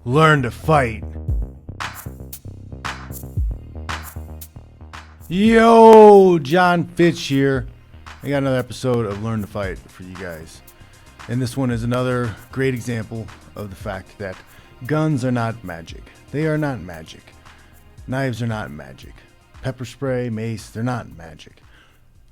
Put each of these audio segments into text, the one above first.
Learn to fight. Yo, John Fitch here. I got another episode of Learn to Fight for you guys. And this one is another great example of the fact that guns are not magic. They are not magic. Knives are not magic. Pepper spray, mace, they're not magic.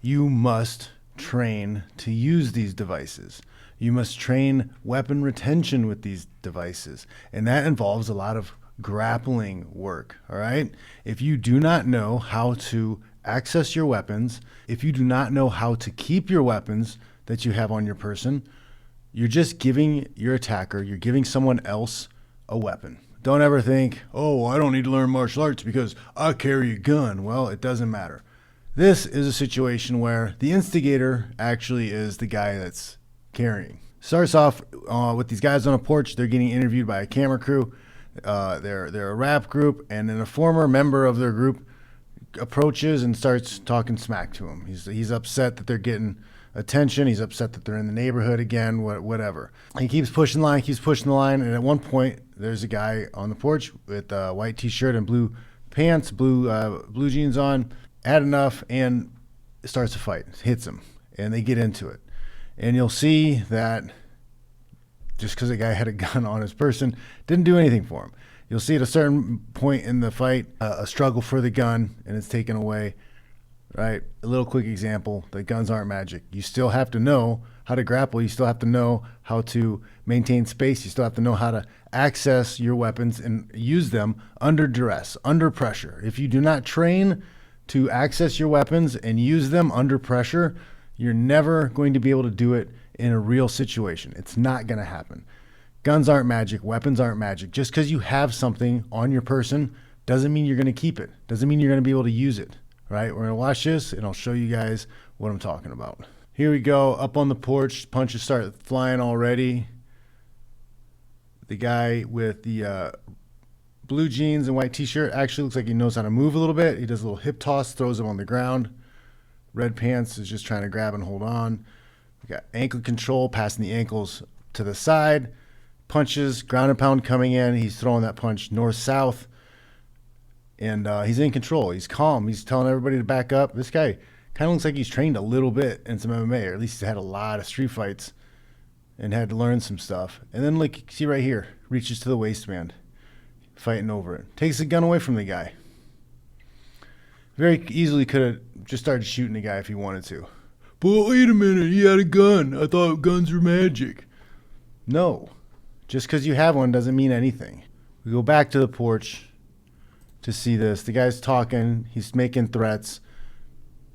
You must train to use these devices. You must train weapon retention with these devices. And that involves a lot of grappling work, all right? If you do not know how to access your weapons, if you do not know how to keep your weapons that you have on your person, you're just giving your attacker, you're giving someone else a weapon. Don't ever think, oh, I don't need to learn martial arts because I carry a gun. Well, it doesn't matter. This is a situation where the instigator actually is the guy that's carrying. Starts off with these guys on a porch. They're getting interviewed by a camera crew. They're a rap group, and then a former member of their group approaches and starts talking smack to him. He's upset that they're getting attention. He's upset that they're in the neighborhood again, whatever. He keeps pushing the line, and at one point, there's a guy on the porch with a white t-shirt and blue pants, blue jeans on, had enough, and starts a fight. Hits him, and they get into it. And you'll see that just because the guy had a gun on his person didn't do anything for him. You'll see at a certain point in the fight a struggle for the gun, and it's taken away. Right? A little quick example, the guns aren't magic. You still have to know how to grapple. You still have to know how to maintain space. You still have to know how to access your weapons and use them under duress, under pressure. If you do not train to access your weapons and use them under pressure, you're never going to be able to do it in a real situation. It's not going to happen. Guns aren't magic. Weapons aren't magic. Just because you have something on your person doesn't mean you're going to keep it. Doesn't mean you're going to be able to use it. Right? We're going to watch this, and I'll show you guys what I'm talking about. Here we go. Up on the porch. Punches start flying already. The guy with the blue jeans and white t-shirt actually looks like he knows how to move a little bit. He does a little hip toss, throws him on the ground. Red pants is just trying to grab and hold on. We got ankle control, passing the ankles to the side. Punches, ground and pound coming in. He's throwing that punch north-south. And he's in control. He's calm. He's telling everybody to back up. This guy kind of looks like he's trained a little bit in some MMA, or at least he's had a lot of street fights and had to learn some stuff. And then, like, see right here, reaches to the waistband, fighting over it. Takes the gun away from the guy. Very easily could have just started shooting the guy if he wanted to. But wait a minute, he had a gun. I thought guns were magic. No. Just because you have one doesn't mean anything. We go back to the porch to see this. The guy's talking. He's making threats.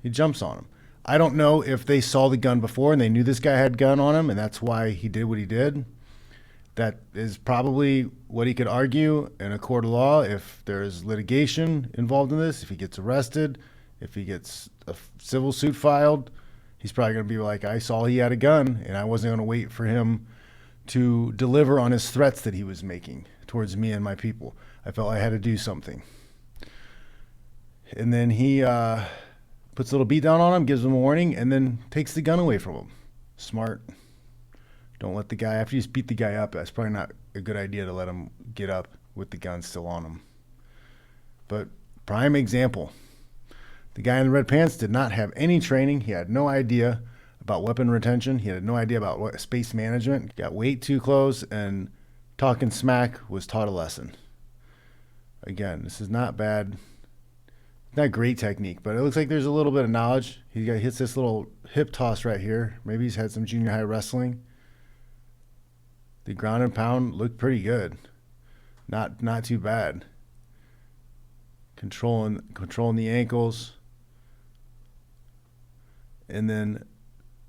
He jumps on him. I don't know if they saw the gun before and they knew this guy had a gun on him and that's why he did what he did. That is probably what he could argue in a court of law if there's litigation involved in this, if he gets arrested, if he gets a civil suit filed. He's probably going to be like, I saw he had a gun and I wasn't going to wait for him to deliver on his threats that he was making towards me and my people. I felt I had to do something. And then he puts a little beat down on him, gives him a warning, and then takes the gun away from him. Smart. Don't let the guy, after you just beat the guy up, that's probably not a good idea to let him get up with the gun still on him. But prime example. The guy in the red pants did not have any training. He had no idea about weapon retention. He had no idea about what space management. Got way too close, and talking smack was taught a lesson. Again, this is not bad. Not great technique, but it looks like there's a little bit of knowledge. Hits this little hip toss right here. Maybe he's had some junior high wrestling. The ground and pound looked pretty good. Not too bad. Controlling the ankles. And then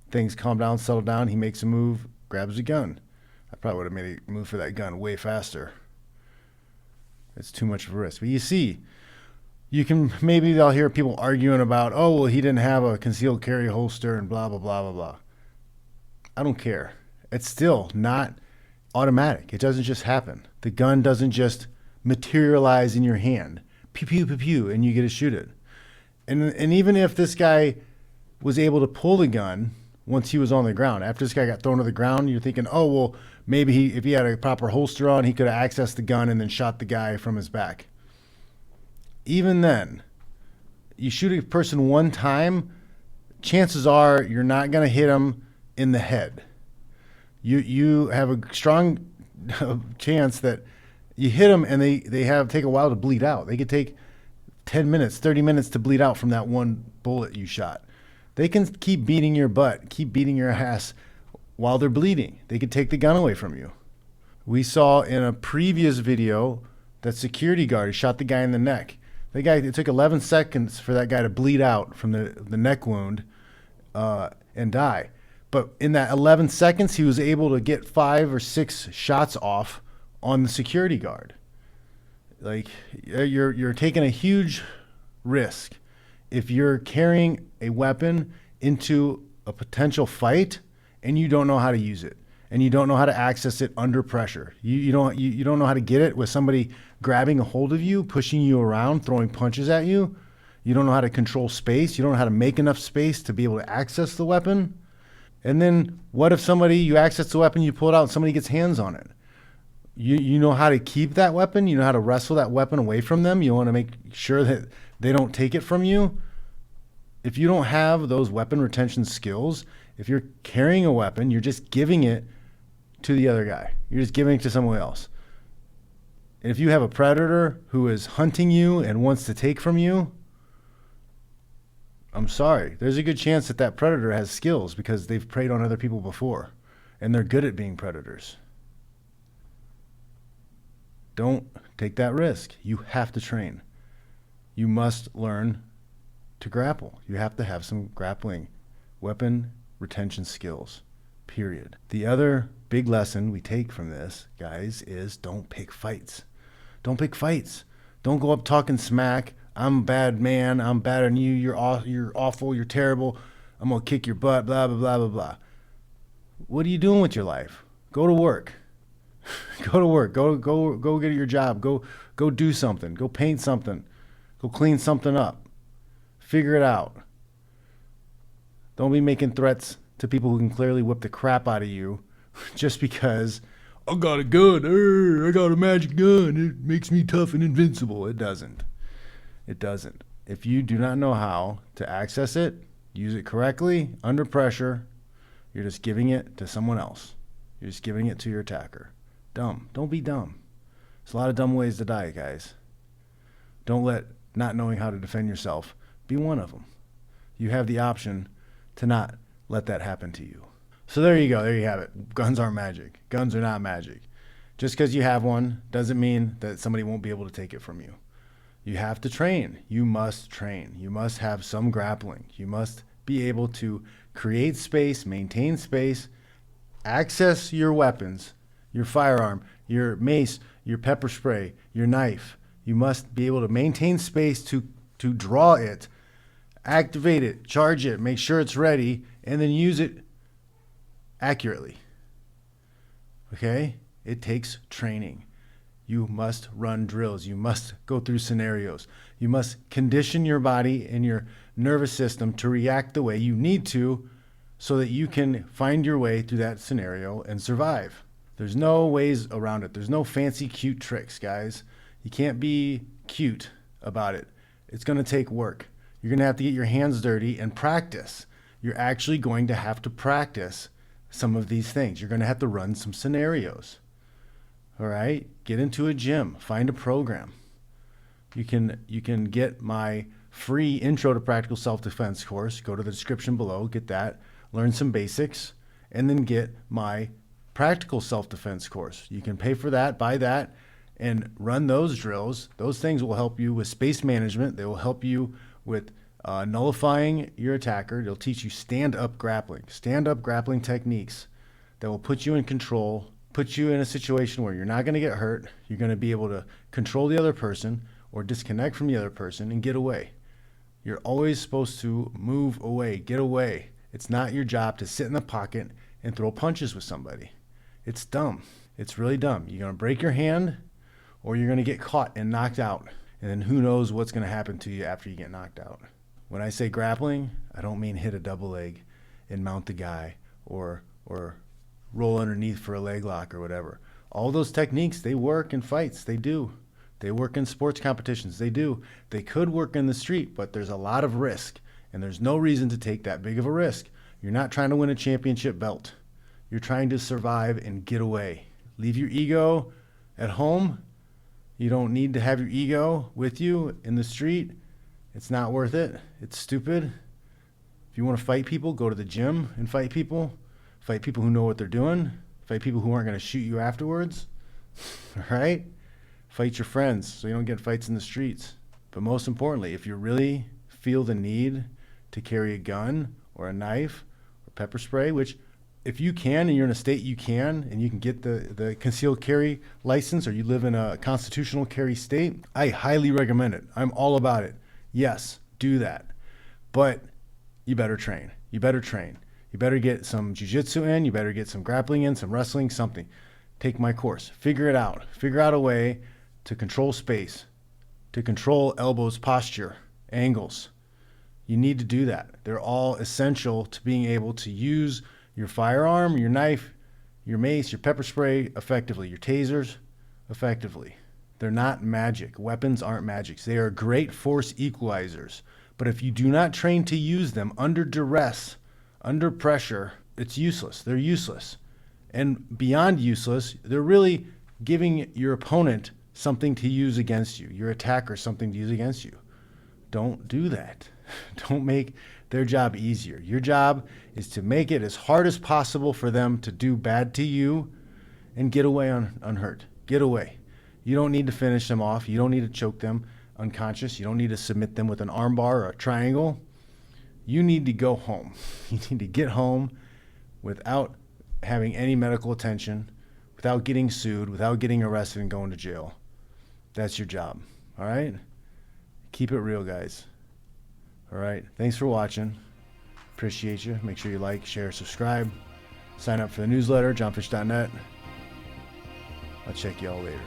things calm down, settle down. He makes a move, grabs a gun. I probably would have made a move for that gun way faster. It's too much of a risk. But you see, maybe I'll hear people arguing about, oh, well, he didn't have a concealed carry holster and blah, blah, blah, blah, blah. I don't care. It's still not automatic. It doesn't just happen. The gun doesn't just materialize in your hand. Pew, pew, pew, pew, and you get to shoot it. And even if this guy was able to pull the gun once he was on the ground, after this guy got thrown to the ground, you're thinking, oh, well, Maybe if he had a proper holster on, he could have accessed the gun and then shot the guy from his back. Even then, you shoot a person one time, chances are you're not going to hit them in the head. You have a strong chance that you hit them and they take a while to bleed out. They could take 10 minutes, 30 minutes to bleed out from that one bullet you shot. They can keep beating your butt, keep beating your ass while they're bleeding. They could take the gun away from you. We saw in a previous video that security guard shot the guy in the neck. It took 11 seconds for that guy to bleed out from the neck wound and die. But in that 11 seconds, he was able to get 5 or 6 shots off on the security guard. Like, you're taking a huge risk. If you're carrying a weapon into a potential fight and you don't know how to use it, and you don't know how to access it under pressure, you don't know how to get it with somebody grabbing a hold of you, pushing you around, throwing punches at you. You don't know how to control space. You don't know how to make enough space to be able to access the weapon. And then what if you access the weapon, you pull it out, and somebody gets hands on it? You know how to keep that weapon. You know how to wrestle that weapon away from them. You want to make sure that they don't take it from you. If you don't have those weapon retention skills, if you're carrying a weapon, you're just giving it to the other guy. You're just giving it to someone else. And if you have a predator who is hunting you and wants to take from you, I'm sorry. There's a good chance that predator has skills because they've preyed on other people before, and they're good at being predators. Don't take that risk. You have to train. You must learn to grapple. You have to have some grappling, weapon retention skills, period. The other big lesson we take from this, guys, is don't pick fights. Don't pick fights. Don't go up talking smack. I'm a bad man. I'm better than you. You're awful. You're terrible. I'm going to kick your butt, blah, blah, blah, blah, blah. What are you doing with your life? Go to work. Go to work. Go get your job. Go do something. Go paint something. Go clean something up. Figure it out. Don't be making threats to people who can clearly whip the crap out of you just because I got a gun. I got a magic gun. It makes me tough and invincible. It doesn't. It doesn't. If you do not know how to access it, use it correctly, under pressure, you're just giving it to someone else. You're just giving it to your attacker. Dumb. Don't be dumb. There's a lot of dumb ways to die, guys. Don't let not knowing how to defend yourself be one of them. You have the option to not let that happen to you. So there you go. There you have it. Guns aren't magic. Guns are not magic. Just because you have one doesn't mean that somebody won't be able to take it from you. You have to train. You must train. You must have some grappling. You must be able to create space, maintain space, access your weapons, your firearm, your mace, your pepper spray, your knife. You must be able to maintain space to draw it, activate it, charge it, make sure it's ready, and then use it accurately. Okay? It takes training. You must run drills. You must go through scenarios. You must condition your body and your nervous system to react the way you need to so that you can find your way through that scenario and survive. There's no ways around it. There's no fancy, cute tricks, guys. You can't be cute about it. It's going to take work. You're going to have to get your hands dirty and practice. You're actually going to have to practice some of these things. You're going to have to run some scenarios. All right? Get into a gym. Find a program. You can get my free Intro to Practical Self-Defense course. Go to the description below. Get that. Learn some basics. And then get my Practical Self-Defense course. You can pay for that, buy that, and run those drills. Those things will help you with space management. They will help you with nullifying your attacker. They'll teach you stand-up grappling techniques that will put you in control, put you in a situation where you're not going to get hurt. You're going to be able to control the other person or disconnect from the other person and get away. You're always supposed to move away, get away. It's not your job to sit in the pocket and throw punches with somebody. It's dumb. It's really dumb. You're going to break your hand or you're going to get caught and knocked out. And then who knows what's going to happen to you after you get knocked out. When I say grappling, I don't mean hit a double leg and mount the guy or roll underneath for a leg lock or whatever. All those techniques, they work in fights. They do. They work in sports competitions. They do. They could work in the street, but there's a lot of risk, and there's no reason to take that big of a risk. You're not trying to win a championship belt. You're trying to survive and get away. Leave your ego at home. You don't need to have your ego with you in the street. It's not worth it. It's stupid. If you want to fight people, go to the gym and fight people. Fight people who know what they're doing. Fight people who aren't going to shoot you afterwards. All right? Fight your friends so you don't get fights in the streets. But most importantly, if you really feel the need to carry a gun or a knife or pepper spray, which if you can and you're in a state you can and you can get the concealed carry license, or you live in a constitutional carry state, I highly recommend it. I'm all about it. Yes, do that. But you better train. You better train. You better get some jiu-jitsu in. You better get some grappling in, some wrestling, something. Take my course. Figure it out. Figure out a way to control space, to control elbows, posture, angles. You need to do that. They're all essential to being able to use your firearm, your knife, your mace, your pepper spray effectively, your tasers effectively. They're not magic. Weapons aren't magic. They are great force equalizers. But if you do not train to use them under duress, under pressure, it's useless. They're useless. And beyond useless, they're really giving your opponent something to use against you, your attacker something to use against you. Don't do that. Don't make their job easier. Your job is to make it as hard as possible for them to do bad to you and get away unhurt. Get away. You don't need to finish them off. You don't need to choke them unconscious. You don't need to submit them with an armbar or a triangle. You need to go home. You need to get home without having any medical attention, without getting sued, without getting arrested and going to jail. That's your job. All right? Keep it real, guys. All right. Thanks for watching. Appreciate you. Make sure you like, share, subscribe. Sign up for the newsletter, johnfish.net. I'll check you all later.